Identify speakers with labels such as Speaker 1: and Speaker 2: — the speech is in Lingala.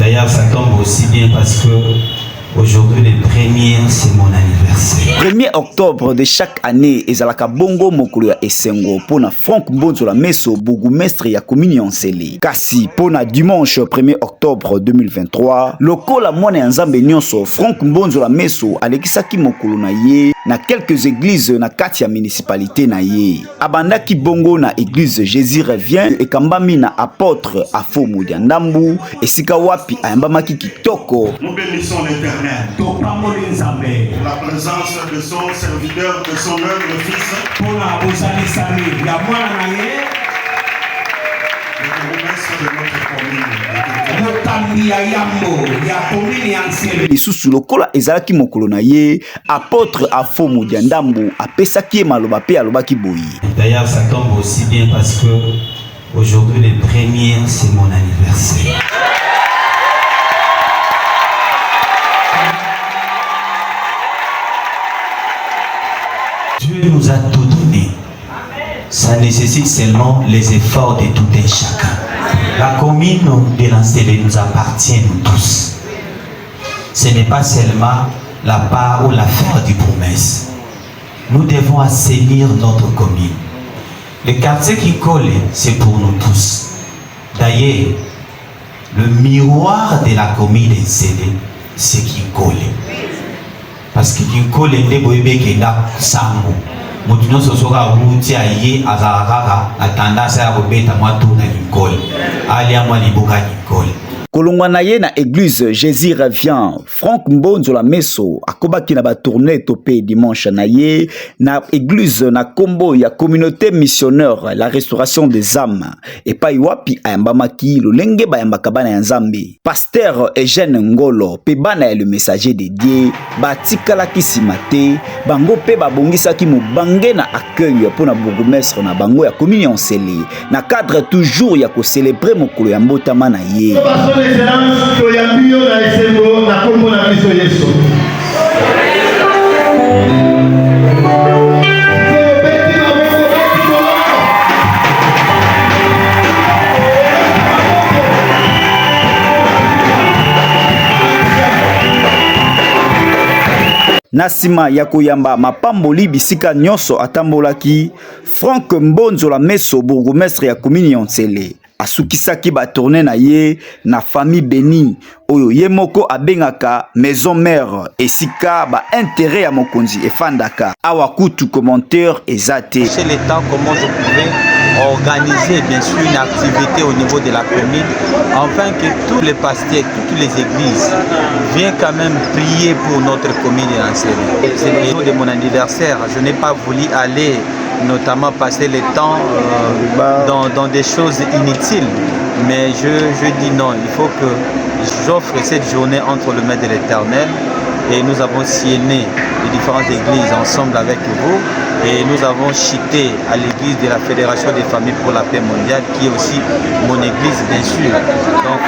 Speaker 1: D'ailleurs, ça tombe aussi bien parce que aujourd'hui, le 1er, c'est mon anniversaire.
Speaker 2: 1er octobre de chaque année, ezalaka bongo mokolo ya esengo pona Franck Mbonzola Meso, bourgmestre ya commune Nsele. Kasi pona dimanche 1er octobre 2023, lokola mwana ya nzambe nyonso, Franck Mbonzola Meso alekisaki mokolo na ye na quelques églises na kati ya municipalité na ye. Abandaki bongo na église Jésus revient ekambami na apôtre Afo Mudiandambu, esika wapi ayambamaki kitoko.
Speaker 3: Nous bénissons l'Éternel. La présence de son serviteur, de son œuvre, le Fils. Le bourgmestre de notre commune.
Speaker 2: Lisusu lokola ezalaki mokolo na ye, apôtre Afo Mudiandambu apesaki ye maloba pe alobaki boyi.
Speaker 1: D'ailleurs, ça tombe aussi bien parce que aujourd'hui, le 1er, c'est mon anniversaire. Dieu nous a tout donné. Ça nécessite seulement les efforts de tout un chacun. La commune de Nsele nous appartient, nous tous. Ce n'est pas seulement la part ou l'affaire du bourgmestre. Nous devons assainir notre commune. Le quartier qui colle, c'est pour nous tous. D'ailleurs, le miroir de la commune de Nsele, c'est qui colle. Parce que qui colle est boébé qui n'a sango. Moutino sosoka wuti aye azarara a tendance à rebeta moi tout na colle. Ali à moi liboka colle.
Speaker 2: Kolongwa na ye na église Jésus revient, Franck Mbonzola Meso akobaki na ba tournée topé dimanche na ye na église na kombo ya communauté missionnaire la restauration des âmes et pa wapi ayambamaki lolenge bayambaka bana ya Nzambe. Pasteur Eugène Ngolo pe bana ya le messager de Dieu batikala kisima te bango pe babongisaki mobange na accueil pour na bourgmestre na bango ya commune Nsele na cadre toujours ya ko célébrer mokolo ya mbotama na ye.
Speaker 4: Excellence toyambio na esengo na kombo na Kristo Yesu.
Speaker 2: Nasima ya koyamba mapamboli bisika nyonso atambolaki, Franck Mbonzola Meso bourgmestre ya commune Nsele asukisaki ba tourner na ye na famille béni oyo ye moko abengaka maison mère esika ba intérêt ya mokonzi efandaka awa kutu commentaire ezate.
Speaker 1: Chez l'État, comment je pouvais organiser bien sûr une activité au niveau de la commune afin que tous les pasteurs, toutes les églises viennent quand même prier pour notre commune de Nsele. C'est le jour de mon anniversaire, je n'ai pas voulu aller notamment passer le temps dans des choses inutiles. Mais je dis non, il faut que j'offre cette journée entre le mains de l'Éternel. Et nous avons sillonné les différentes églises ensemble avec vous. Et nous avons chité à l'église de la Fédération des familles pour la paix mondiale, qui est aussi mon église bien sûr. Donc,